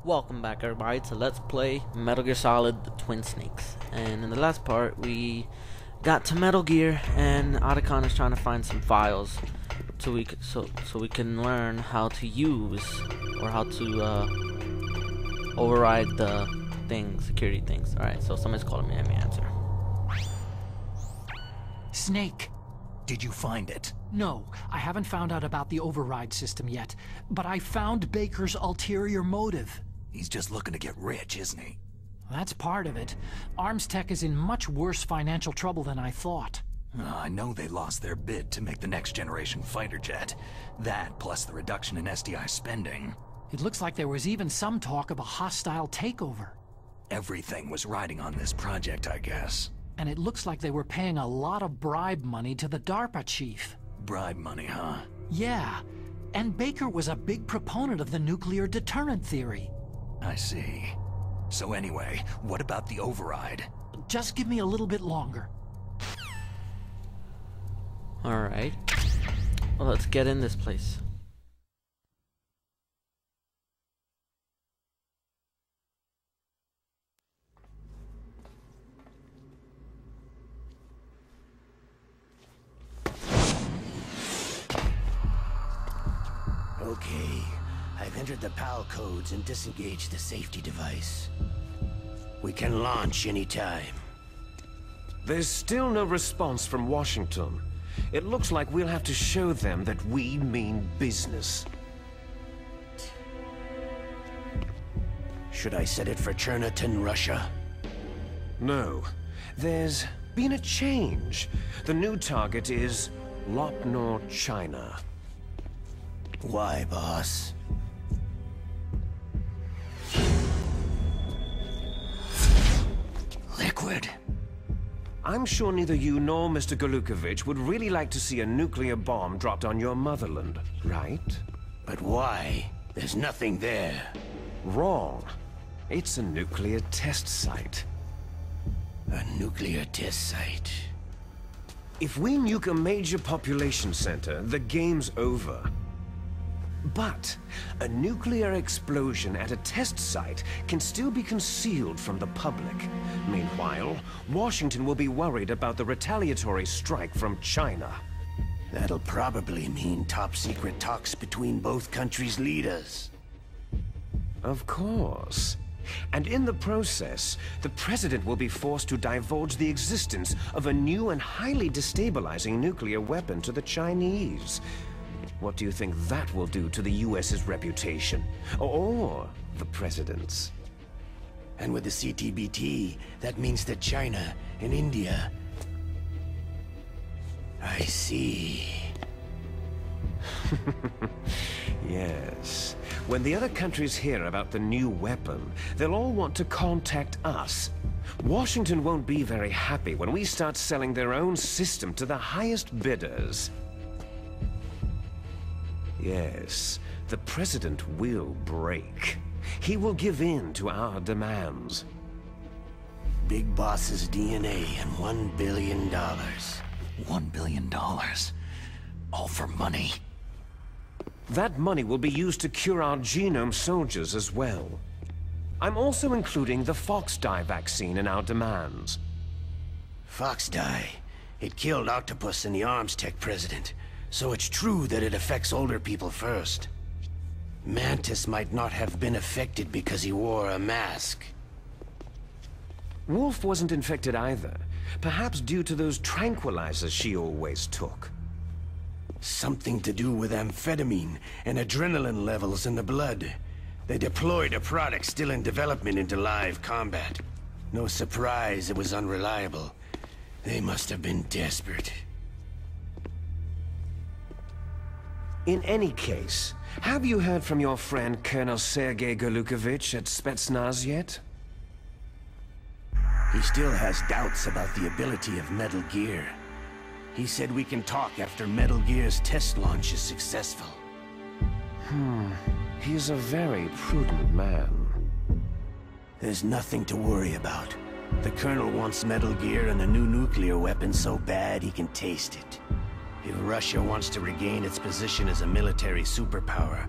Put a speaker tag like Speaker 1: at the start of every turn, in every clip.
Speaker 1: Welcome back everybody to Let's Play Metal Gear Solid The Twin Snakes. And in the last part we got to Metal Gear and Otacon is trying to find some files so we can learn how to use or how to override the security things. Alright, so somebody's calling me, let me answer.
Speaker 2: Snake.
Speaker 3: Did you find it?
Speaker 2: No, I haven't found out about the override system yet, but I found Baker's ulterior motive.
Speaker 3: He's just looking to get rich, isn't he?
Speaker 2: That's part of it. Arms Tech is in much worse financial trouble than I thought.
Speaker 3: I know they lost their bid to make the next generation fighter jet. That, plus the reduction in SDI spending.
Speaker 2: It looks like there was even some talk of a hostile takeover.
Speaker 3: Everything was riding on this project, I guess.
Speaker 2: And it looks like they were paying a lot of bribe money to the DARPA chief.
Speaker 3: Bribe money, huh?
Speaker 2: Yeah, and Baker was a big proponent of the nuclear deterrent theory.
Speaker 3: I see. So anyway, what about the override?
Speaker 2: Just give me a little bit longer.
Speaker 1: Alright. Well, let's get in this place.
Speaker 4: Okay, I've entered the PAL codes and disengaged the safety device. We can launch anytime.
Speaker 5: There's still no response from Washington. It looks like we'll have to show them that we mean business.
Speaker 4: Should I set it for Cherniton, Russia?
Speaker 5: No. There's been a change. The new target is Lopnor, China.
Speaker 4: Why, boss? Liquid.
Speaker 5: I'm sure neither you nor Mr. Golukovich would really like to see a nuclear bomb dropped on your motherland, right?
Speaker 4: But why? There's nothing there.
Speaker 5: Wrong. It's a nuclear test site.
Speaker 4: A nuclear test site.
Speaker 5: If we nuke a major population center, the game's over. But a nuclear explosion at a test site can still be concealed from the public. Meanwhile, Washington will be worried about the retaliatory strike from China.
Speaker 4: That'll probably mean top-secret talks between both countries' leaders.
Speaker 5: Of course. And in the process, the president will be forced to divulge the existence of a new and highly destabilizing nuclear weapon to the Chinese. What do you think that will do to the US's reputation? Or the president's?
Speaker 4: And with the CTBT, that means that China and India... I see.
Speaker 5: Yes. When the other countries hear about the new weapon, they'll all want to contact us. Washington won't be very happy when we start selling their own system to the highest bidders. Yes, the president will break. He will give in to our demands.
Speaker 4: Big Boss's DNA and $1 billion.
Speaker 3: $1 billion. All for money.
Speaker 5: That money will be used to cure our genome soldiers as well. I'm also including the Fox-Die vaccine in our demands.
Speaker 4: Fox-Die? It killed Octopus and the Arms Tech president. So it's true that it affects older people first. Mantis might not have been affected because he wore a mask.
Speaker 5: Wolf wasn't infected either. Perhaps due to those tranquilizers she always took.
Speaker 4: Something to do with amphetamine and adrenaline levels in the blood. They deployed a product still in development into live combat. No surprise it was unreliable. They must have been desperate.
Speaker 5: In any case, have you heard from your friend Colonel Sergei Golukovich at Spetsnaz yet?
Speaker 4: He still has doubts about the ability of Metal Gear. He said we can talk after Metal Gear's test launch is successful.
Speaker 5: He's a very prudent man.
Speaker 4: There's nothing to worry about. The Colonel wants Metal Gear and the new nuclear weapon so bad he can taste it. If Russia wants to regain its position as a military superpower,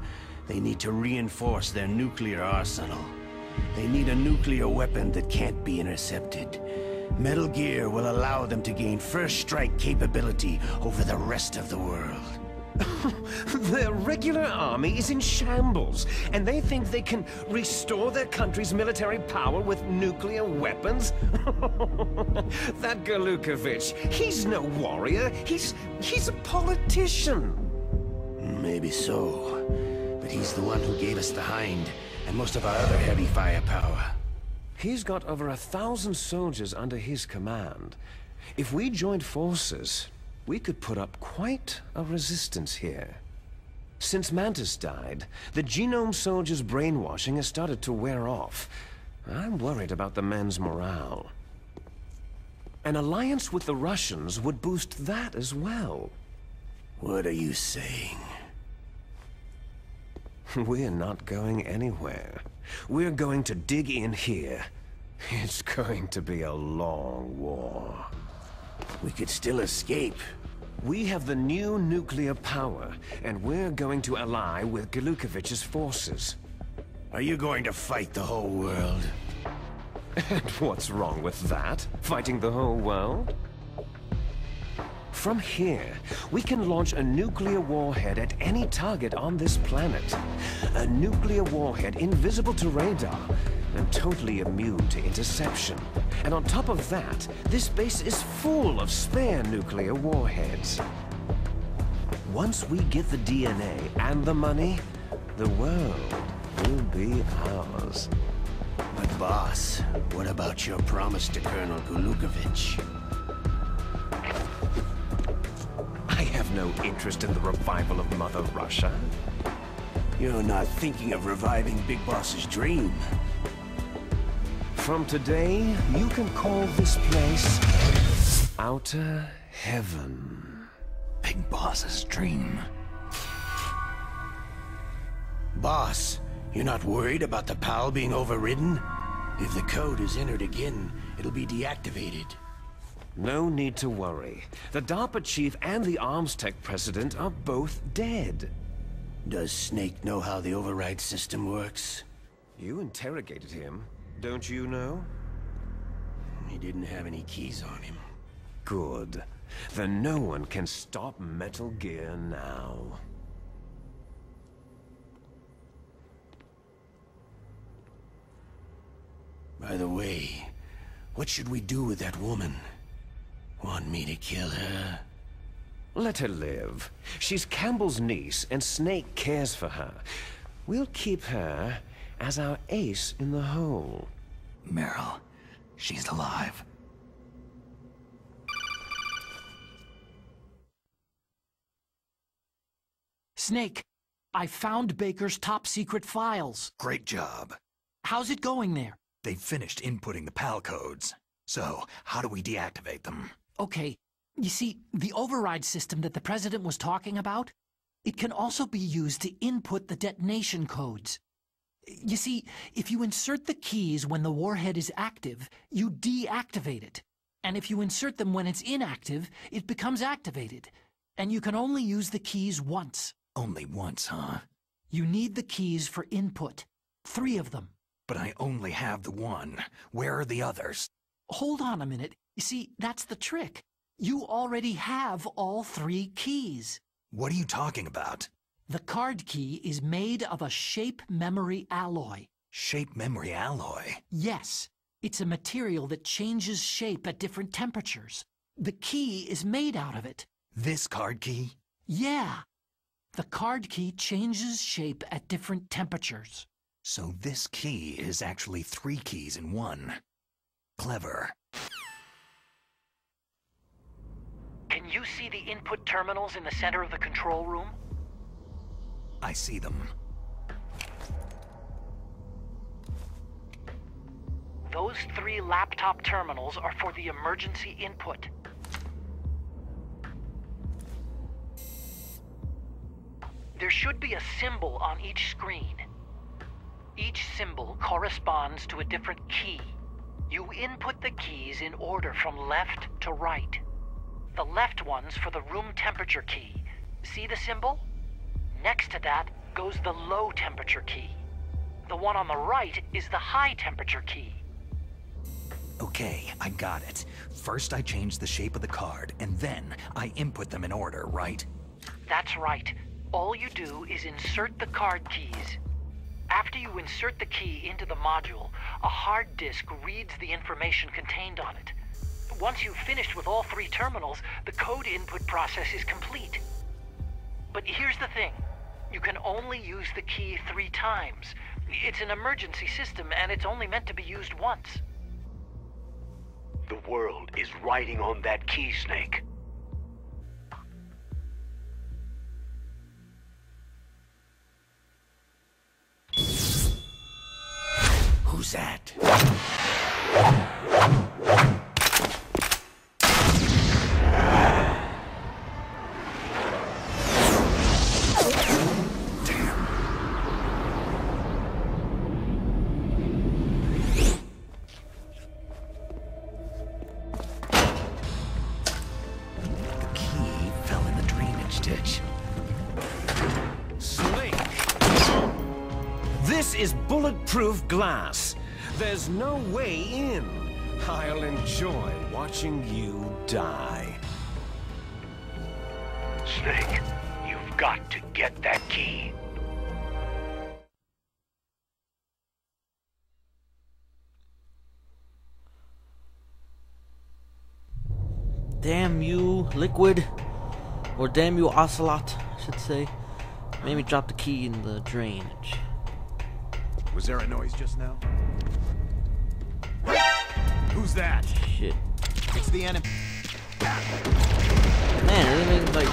Speaker 4: They need to reinforce their nuclear arsenal. They need a nuclear weapon that can't be intercepted. Metal Gear will allow them to gain first strike capability over the rest of the world.
Speaker 5: Their regular army is in shambles, and they think they can restore their country's military power with nuclear weapons? That Galukovich, he's no warrior. He's a politician.
Speaker 4: Maybe so, but he's the one who gave us the Hind and most of our other heavy firepower.
Speaker 5: He's got over 1,000 soldiers under his command. If we joined forces, we could put up quite a resistance here. Since Mantis died, the Genome Soldiers' brainwashing has started to wear off. I'm worried about the men's morale. An alliance with the Russians would boost that as well.
Speaker 4: What are you saying?
Speaker 5: We're not going anywhere. We're going to dig in here. It's going to be a long war.
Speaker 4: We could still escape.
Speaker 5: We have the new nuclear power, and we're going to ally with Galukovich's forces.
Speaker 4: Are you going to fight the whole world?
Speaker 5: And what's wrong with that? Fighting the whole world? From here, we can launch a nuclear warhead at any target on this planet. A nuclear warhead invisible to radar and totally immune to interception. And on top of that, this base is full of spare nuclear warheads. Once we get the DNA and the money, the world will be ours.
Speaker 4: But boss, what about your promise to Colonel Galukovich?
Speaker 5: I have no interest in the revival of Mother Russia.
Speaker 4: You're not thinking of reviving Big Boss's dream.
Speaker 5: From today, you can call this place Outer Heaven.
Speaker 3: Big Boss's dream.
Speaker 4: Boss, you're not worried about the PAL being overridden? If the code is entered again, it'll be deactivated.
Speaker 5: No need to worry. The DARPA chief and the Arms Tech president are both dead.
Speaker 4: Does Snake know how the override system works?
Speaker 5: You interrogated him, don't you know?
Speaker 4: He didn't have any keys on him.
Speaker 5: Good. Then no one can stop Metal Gear now.
Speaker 4: By the way, what should we do with that woman? Want me to kill her?
Speaker 5: Let her live. She's Campbell's niece, and Snake cares for her. We'll keep her as our ace in the hole.
Speaker 3: Meryl, she's alive.
Speaker 2: Snake, I found Baker's top-secret files.
Speaker 3: Great job.
Speaker 2: How's it going there?
Speaker 3: They've finished inputting the PAL codes. So, how do we deactivate them?
Speaker 2: Okay, you see, the override system that the President was talking about, it can also be used to input the detonation codes. You see, if you insert the keys when the warhead is active, you deactivate it. And if you insert them when it's inactive, it becomes activated. And you can only use the keys once.
Speaker 3: Only once, huh?
Speaker 2: You need the keys for input. 3 of them.
Speaker 3: But I only have the one. Where are the others?
Speaker 2: Hold on a minute. You see, that's the trick. You already have all 3 keys.
Speaker 3: What are you talking about?
Speaker 2: The card key is made of a shape memory alloy.
Speaker 3: Shape memory alloy?
Speaker 2: Yes. It's a material that changes shape at different temperatures. The key is made out of it.
Speaker 3: This card key?
Speaker 2: Yeah. The card key changes shape at different temperatures.
Speaker 3: So this key is actually 3 keys in one. Clever.
Speaker 2: Can you see the input terminals in the center of the control room?
Speaker 3: I see them.
Speaker 2: Those 3 laptop terminals are for the emergency input. There should be a symbol on each screen. Each symbol corresponds to a different key. You input the keys in order from left to right. The left one's for the room temperature key. See the symbol? Next to that, goes the low temperature key. The one on the right is the high temperature key.
Speaker 3: Okay, I got it. First I change the shape of the card, and then I input them in order, right?
Speaker 2: That's right. All you do is insert the card keys. After you insert the key into the module, a hard disk reads the information contained on it. Once you've finished with all 3 terminals, the code input process is complete. But here's the thing. You can only use the key 3 times. It's an emergency system, and it's only meant to be used once.
Speaker 6: The world is riding on that key, Snake.
Speaker 4: Who's that?
Speaker 5: This is bulletproof glass. There's no way in. I'll enjoy watching you die.
Speaker 6: Snake, you've got to get that key.
Speaker 1: Damn you, Liquid. Or damn you, Ocelot, I should say. Made me drop the key in the drainage.
Speaker 7: Was there a noise just now? Who's that?
Speaker 1: Shit.
Speaker 7: It's the enemy.
Speaker 1: Man, it even like...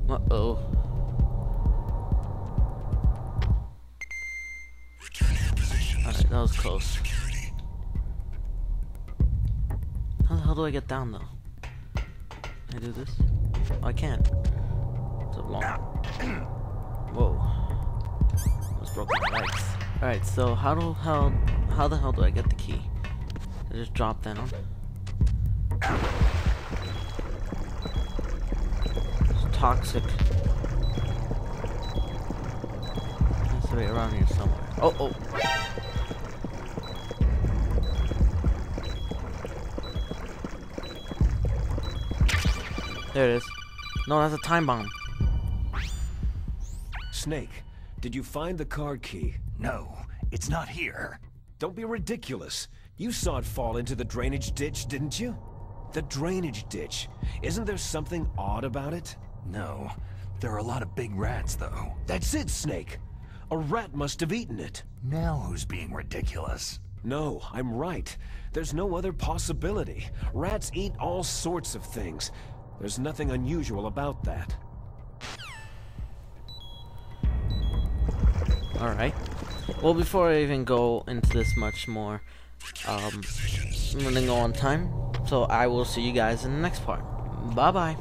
Speaker 1: Uh-oh. Alright, that was close. How the hell do I get down, though? Can I do this? Oh, I can't. It's a long... Whoa. Almost broke my legs. Alright, so how the hell do I get the key? I just drop down. It's toxic. It's right around here somewhere. Oh, oh. There it is. No, that's a time bomb.
Speaker 5: Snake, did you find the card key?
Speaker 3: No, it's not here.
Speaker 5: Don't be ridiculous. You saw it fall into the drainage ditch, didn't you? The drainage ditch. Isn't there something odd about it?
Speaker 3: No, there are a lot of big rats, though.
Speaker 5: That's it, Snake. A rat must have eaten it.
Speaker 3: Now who's being ridiculous?
Speaker 5: No, I'm right. There's no other possibility. Rats eat all sorts of things. There's nothing unusual about that.
Speaker 1: Alright. Well, before I even go into this much more, I'm running low on time. So I will see you guys in the next part. Bye-bye.